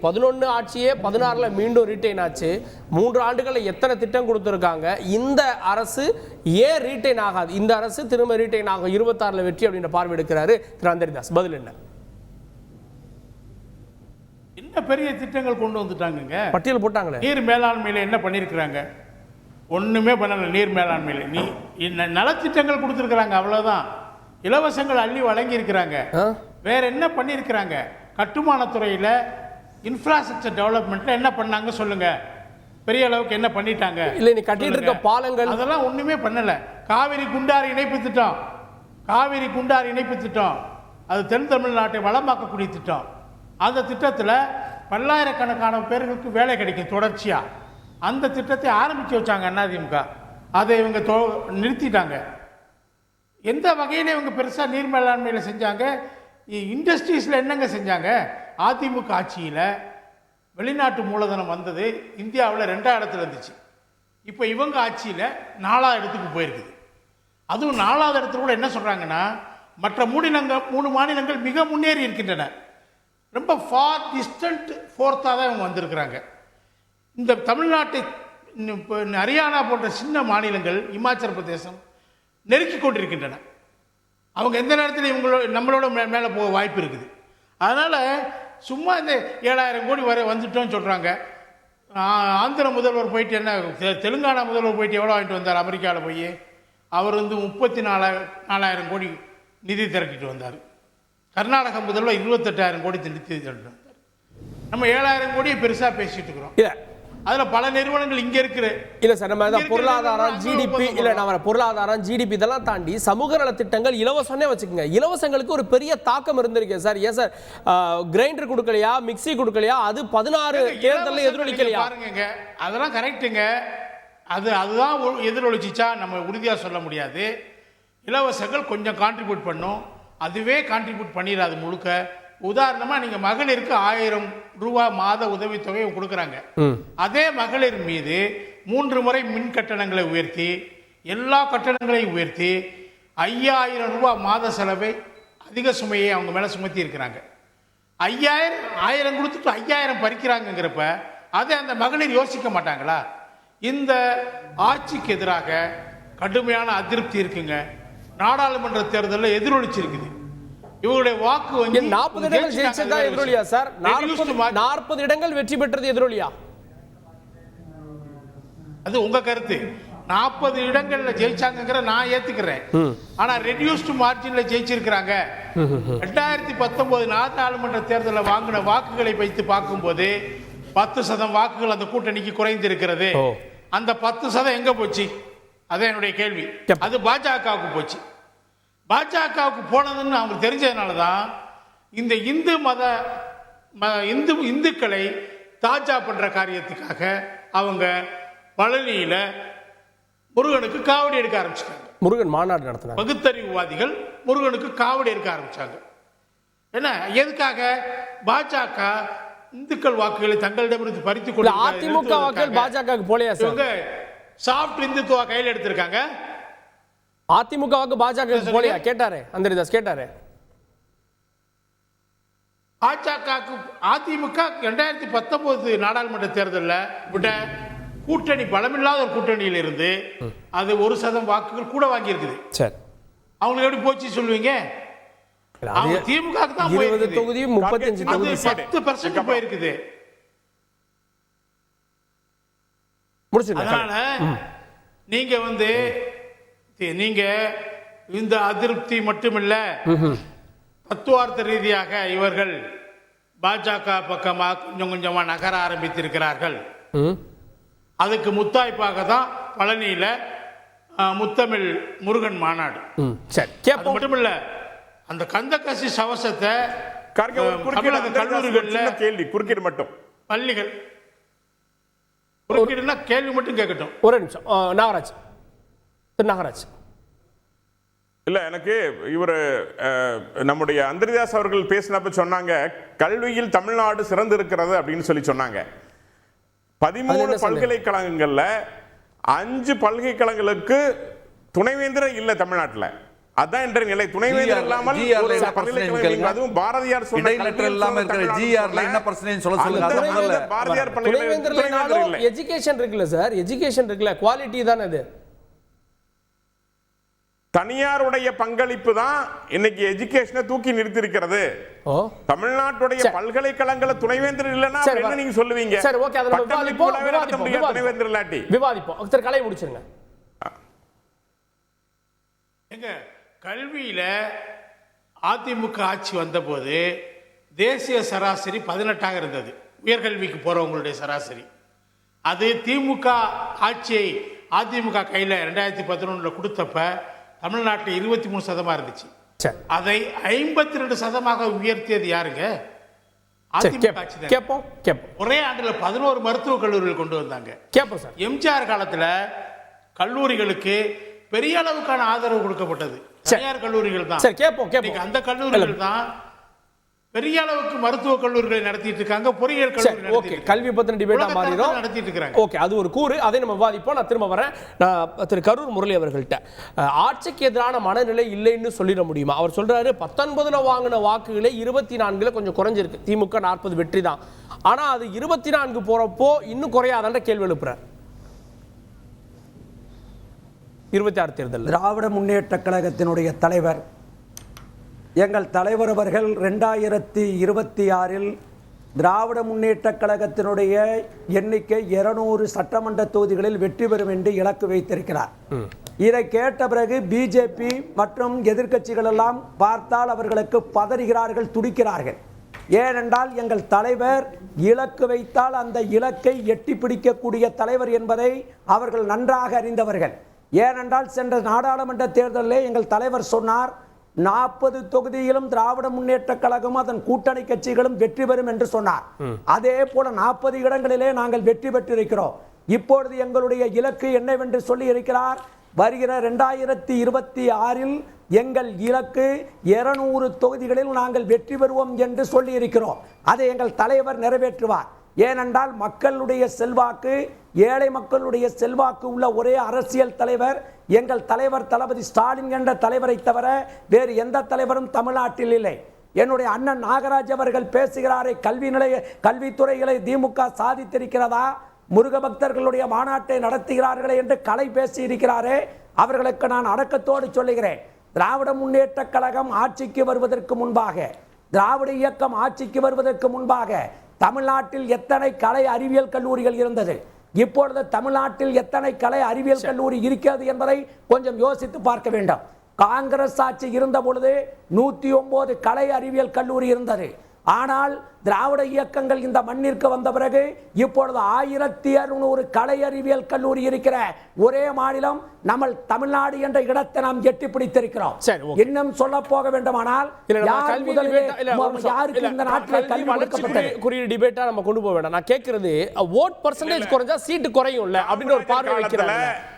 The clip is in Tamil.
11 ஆட்சியே 16ல மீண்டும் ரீட்டைன் ஆச்சு. 3 ஆண்டுகளில் எத்தனை திட்டம் கொடுத்துருக்காங்க. இந்த அரசு ஏன் ரீட்டைன் ஆகாது? இந்த அரசு திரும்ப ரீட்டைன் ஆகும் 26ல வெற்றி அப்படின்ற பார்வை எடுக்கிறாரு திரு அந்தரிதாஸ். பதில் என்ன? என்ன பெரிய திட்டங்கள் கொண்டு வந்துட்டாங்க, பட்டியல் போட்டாங்களே. நீர் மேலாண்மையில என்ன பண்ணிருக்காங்க? ஒண்ணுமே பண்ணல. நீர் மேலாண்மையில நலத்திட்டங்கள் கொடுத்துருக்காங்க, அவ்வளவுதான். இலவசங்கள் அள்ளி வழங்கி இருக்கிறாங்க. வேற என்ன பண்ணிருக்கிறாங்க? கட்டுமானத்துறையில இன்ஃப்ராஸ்ட்ரக்சர் டெவலப்மெண்ட்ல என்ன பண்ணாங்க சொல்லுங்க. பெரிய அளவுக்கு என்ன பண்ணிட்டாங்க? இல்ல நீ கட்டிட்டு இருக்க பாலங்கள் அதெல்லாம் ஒண்ணுமே பண்ணல. காவிரி குண்டாறு இணைப்பு திட்டம், காவிரி குண்டாறு இணைப்பு திட்டம், அது தென் தமிழ்நாட்டை வளமாக்கக்கூடிய திட்டம். அந்த திட்டத்தில் பல்லாயிரக்கணக்கான பேர்களுக்கு வேலை கிடைக்கும் தொடர்ச்சியா. அந்த திட்டத்தை ஆரம்பிச்சு வச்சாங்க அதிமுக. அதை இவங்க நிறுத்திட்டாங்க. எந்த வகையில இவங்க பெருசா நீர் மேலாண்மையில செஞ்சாங்க? இண்டஸ்ட்ரீஸ்ல என்னங்க செஞ்சாங்க? அதிமுக ஆட்சியில் வெளிநாட்டு மூலதனம் வந்தது இந்தியாவில் 2ஆம் இடத்துல இருந்துச்சு. இப்போ இவங்க ஆட்சியில் 4ஆவது இடத்துக்கு போயிருக்குது. அதுவும் 4ஆவது இடத்துல கூட என்ன சொல்றாங்கன்னா, மற்ற 3 மாநிலங்கள் மிக முன்னேறி இருக்கின்றன. ரொம்ப ஃபார் டிஸ்டன்ட் 4th தான் இவங்க வந்திருக்கிறாங்க. இந்த தமிழ்நாட்டை ஹரியானா போன்ற சின்ன மாநிலங்கள், இமாச்சல பிரதேசம் நெருக்கி கொண்டிருக்கின்றன. அவங்க எந்த நேரத்தில் நம்மளோட மேலே போக வாய்ப்பு இருக்குது. அதனால சும்மா இந்த 7000 கோடி வரை வந்துட்டோம்னு சொல்றாங்க. ஆந்திர முதல்வர் போயிட்டு என்ன, தெலுங்கானா முதல்வர் போயிட்டு எவ்வளோ வாங்கிட்டு வந்தார்? அமெரிக்காவில் போய் அவர் 34,000 கோடி நிதி திரட்டிட்டு வந்தார். கர்நாடக முதல்வர் 28,000 கோடி நிதி திரட்டிட்டு வந்தார். நம்ம 7,000 கோடியை பெருசா பேசிட்டு இருக்கிறோம். அதுல பல நிறுவனங்கள் இங்க இருக்கு. இல்ல சார், நம்ம பொருளாதாரம் ஜிடிபி இல்ல நம்ம பொருளாதாரம் ஜிடிபி இதெல்லாம் தாண்டி சமூக நல திட்டங்கள் இலவசம்னே வச்சுக்கோங்க. இலவசங்களுக்கு ஒரு பெரிய தாக்கம் இருந்திருக்கு சார். ஏன் சார் கிரைண்டர் கொடுக்கலையா, மிக்சி கொடுக்கலையா? அது 16 தேர்தலில் எதிரொலிக்கலையா? பாருங்க, அதெல்லாம் கரெக்டுங்க. அதுதான் எதிரொலிச்சிச்சா நம்ம உறுதியா சொல்ல முடியாது. இலவசங்கள் கொஞ்சம் கான்ட்ரிபியூட் பண்ணும், அதுவே கான்ட்ரிபியூட் பண்ணிடாது முழுக்க. உதாரணமா நீங்க மகளிருக்கு 1000 ரூபாய் மாத உதவித்தொகை கொடுக்கறாங்க. அதே மகளிர் மீது 3 முறை மின் கட்டணங்களை உயர்த்தி, எல்லா கட்டணங்களையும் உயர்த்தி 5000 ரூபாய் மாத செலவை, அதிக சுமையை அவங்க மேல சுமத்தி இருக்கிறாங்க. 1000 கொடுத்துட்டு 5000 பறிக்கிறாங்கிறப்ப அதை அந்த மகளிர் யோசிக்க மாட்டாங்களா? இந்த ஆட்சிக்கு எதிராக கடுமையான அதிருப்தி இருக்குங்க. நாடாளுமன்ற தேர்தலில் எதிரொலிச்சிருக்குது. இவருடைய வாக்கு வங்கி 40 இடங்கள் ஜெயிச்சதா எதிரொலியா சார்? 40 இடங்கள் வெற்றி பெற்றது எதிரொலியா? அது உங்க கருத்து. 40 இடங்கள்ல ஜெயிச்சாங்கிற நான் ஏத்துக்கிறேன். ஆனா ரெடியூஸ்டு மார்ஜின்ல ஜெயிச்சிருக்கிறாங்க. 2019 நாடாளுமன்ற தேர்தலில் வாங்கின வாக்குகளை வைத்து பார்க்கும்போது 10% வாக்குகள் அந்த கூட்டணிக்கு குறைந்திருக்கிறது. அந்த 10% எங்க போச்சு? அதான் என்னுடைய கேள்வி. அது பாஜகவுக்கு போச்சு. பாஜகவுக்கு போனதுன்னு அவங்களுக்கு தெரிஞ்சதுனால தான் இந்த இந்துக்களை தாஜா பண்ற காரியத்துக்காக அவங்க பழனியில முருகனுக்கு காவடி எடுக்க ஆரம்பிச்சிட்டாங்க. முருகன் மாநாடு நடத்தினாங்க. பகுத்தறிவுவாதிகள் முருகனுக்கு காவடி எடுக்க ஆரம்பிச்சாங்க. என்ன எதுக்காக? பாஜக இந்துக்கள் வாக்குகளை தங்களிடமிருந்து பறித்துக் கொண்டு அதிமுக வாக்குகள் பாஜகவுக்கு போலையா சார்? சாஃப்ட் இந்துத்துவா கையில் எடுத்திருக்காங்க. அதிமுக வாக்கு பாஜக போலையா? கேட்டாரு அந்தரிதாஸ் கேட்டாரு. அதிமுக 2019 நாடாளுமன்ற தேர்தலில் விட கூட்டணி பலமில்லாத ஒரு கூட்டணியில் இருந்து அது 1% வாக்குகள் கூட வாங்கி இருக்குது. சரி, அவங்களுக்கு எப்படி போச்சு சொல்லுவீங்க? திமுக தான் 20 தொகுதி 35 தொகுதி 10% போயிருக்குது. அதனால நீங்க இந்த அதிருப்தி மட்டுமில்ல, தத்துவார்த்த ரீதியாக இவர்கள் பாஜக பக்கமாக கொஞ்சம் கொஞ்சமா நகர ஆரம்பித்திருக்கிறார்கள். அதுக்கு முத்தாய்ப்பாக தான் பழனியில முத்தமிழ் முருகன் மாநாடு. மட்டுமில்ல, அந்த கந்தகசி சவசத்தை கல்லூரிகள்ல கேள்வி குறுக்கீடு மட்டும் பள்ளிகள் குறுக்கீடுனா கேள்வி மட்டும் கேட்கட்டும். ஒரு நிமிஷம் நாகராஜ். நாகராஜ் இல்ல, எனக்கு இவர் நம்முடைய அந்தரிதாஸ் அவர்கள் பேசினப்ப சொன்னாங்க கல்வியில் தமிழ்நாடு சிறந்து இருக்கிறது அப்படின்னு சொல்லி சொன்னாங்க. 13 பல்கலைக்கழகங்கள்ல 5 பல்கலைக்கழகங்களுக்கு துணைவேந்தர் இல்ல தமிழ்நாட்டில். அதான் என்ற நிலை. துணைவேந்தர் இல்லாமல் ஒரு பல்கலைக்கழகம், அதுவும் பாரதியார் சொன்ன இடைநிற்றல் இல்லாம இருக்கிற ஜிஆர்ல என்ன பிரச்சனைன்னு சொல்ல சொல்லுங்க. அத முதல்ல பாரதியார் துணைவேந்தர்லனாலும் எஜுகேஷன் இருக்குல்ல சார், எஜுகேஷன் இருக்குல்ல, குவாலிட்டி தானே அது. தனியாருடைய பங்களிப்பு தான் இன்னைக்கு எஜுகேஷனை தூக்கி நிறுத்தி இருக்கிறது. தமிழ்நாட்டுடைய பல்கலைக்கழகங்கள துணைவேந்தர் இல்லனா என்ன நீங்க சொல்லுவீங்க? சரி, ஓகே, அத துணைவேந்தர் இல்லாட்டி விவாதிப்போம். சார், கலை முடிச்சிருங்க. எங்க கல்வியில அதிமுக ஆட்சி வந்தபோது தேசிய சராசரி 18ஆக இருந்தது, உயர்கல்விக்கு போறவங்களுடைய சராசரி. அது திமுக ஆட்சியை அதிமுக கையில் 2011 கொடுத்தப்ப தமிழ்நாட்டில் 23% இருந்துச்சு. அதை 52% உயர்த்தியது யாருங்க? அதிமுக ஆட்சி தான். ஒரே ஆண்டுல 11 மருத்துவக் கல்லூரிகள் கொண்டு வந்தாங்க. எம்ஜிஆர் காலத்துல கல்லூரிகளுக்கு பெரிய அளவுக்கான ஆதரவு கொடுக்கப்பட்டது. தனியார் கல்லூரிகள் தான். அந்த கல்லூரிகள் தான் பெரிய அளவுக்கு மருத்துவ கல்லூரிகளை நடத்திட்டு இருக்காங்க, பொறியியல் கல்லூரி கல்வி பத்தின டிபேட்டா மாறிடும் நடத்திட்டு இருக்காங்க. ஓகே, அது ஒரு கூறு, அதை நம்ம விவாதிப்போம். நான் திரும்ப வரேன். நான் திரு கரூர் முரளி அவர்கள்ட்ட ஆட்சிக்கு எதிரான மனநிலை இல்லைன்னு சொல்லிட முடியுமா? அவர் சொல்றாரு 19 வாங்கின வாக்குகளே 24 கொஞ்சம் குறைஞ்சிருக்கு. திமுக 40 வெற்றி தான், ஆனா அது 24 போறப்போ இன்னும் குறையாதான்ற கேள்வி எழுப்புறார். 26 தேர்தல் திராவிட முன்னேற்ற கழகத்தினுடைய தலைவர், எங்கள் தலைவர் அவர்கள் 2026 திராவிட முன்னேற்ற கழகத்தினுடைய எண்ணிக்கை 200 சட்டமன்ற தொகுதிகளில் வெற்றி பெறும் என்று இலக்கு வைத்திருக்கிறார். இதை கேட்ட பிறகு பிஜேபி மற்றும் எதிர்க்கட்சிகள் எல்லாம் பார்த்தால் அவர்களுக்கு பதறுகிறார்கள், துடிக்கிறார்கள். ஏனென்றால் எங்கள் தலைவர் இலக்கு வைத்தால் அந்த இலக்கை எட்டி பிடிக்கக்கூடிய தலைவர் என்பதை அவர்கள் நன்றாக அறிந்தவர்கள். ஏனென்றால் சென்ற நாடாளுமன்ற தேர்தலில் எங்கள் தலைவர் சொன்னார், 40 தொகுதியிலும் திராவிட முன்னேற்ற கழகம் அதன் கூட்டணி கட்சிகளும் வெற்றி பெறும் என்று சொன்னார். அதே போல 40 இடங்களிலே நாங்கள் வெற்றி பெற்றிருக்கிறோம். இப்பொழுது எங்களுடைய இலக்கு என்னவென்று சொல்லி இருக்கிறார். வருகிற 2026 எங்கள் இலக்கு 200 தொகுதிகளில் நாங்கள் வெற்றி பெறுவோம் என்று சொல்லி இருக்கிறோம். அதை எங்கள் தலைவர் நிறைவேற்றுவார். ஏனென்றால் மக்களுடைய செல்வாக்கு, ஏழை மக்களுடைய செல்வாக்கு உள்ள ஒரே அரசியல் தலைவர் எங்கள் தலைவர் தளபதி ஸ்டாலின் என்ற தலைவரை தவிர வேறு எந்த தலைவரும் தமிழ்நாட்டில் இல்லை. என்னுடைய அண்ணன் நாகராஜ் அவர்கள் பேசுகிறாரே, கல்வித்துறைகளை திமுக சாதித்திருக்கிறதா, முருக பக்தர்களுடைய மாநாட்டை நடத்துகிறார்களே என்று கலை பேசி இருக்கிறாரே, அவர்களுக்கு நான் அடக்கத்தோடு சொல்லுகிறேன். திராவிட முன்னேற்ற கழகம் ஆட்சிக்கு வருவதற்கு முன்பாக, திராவிட இயக்கம் ஆட்சிக்கு வருவதற்கு முன்பாக தமிழ்நாட்டில் எத்தனை கலை அறிவியல் கல்லூரிகள் இருந்தது, இப்பொழுது தமிழ்நாட்டில் எத்தனை கலை அறிவியல் கல்லூரி இருக்கிறது என்பதை கொஞ்சம் யோசித்து பார்க்க வேண்டும். காங்கிரஸ் ஆட்சி இருந்த பொழுது 109 கலை அறிவியல் கல்லூரி இருந்தது. ஆனால் திராவிட இயக்கங்கள் இந்த மண்ணிற்கு வந்த பிறகு இப்பொழுது 1200 கலை அறிவியல் கல்லூரி இருக்கிற ஒரே மாநிலம் நம்ம தமிழ்நாடு என்ற இடத்தை நாம் எட்டி பிடித்திருக்கிறோம். இன்னும் சொல்ல போக வேண்டுமானால் யாருக்கு இந்த நாட்டில் கல்வி கொடுக்கப்பட்டது குறியீடு டிபேட்டா நம்ம கொண்டு போக வேண்டாம். நான் கேட்கிறது ஓட் பர்சன்டேஜ் குறைஞ்சா சீட்டு குறையும்ல அப்படின்னு ஒரு பார்வை வைக்கிறாங்க.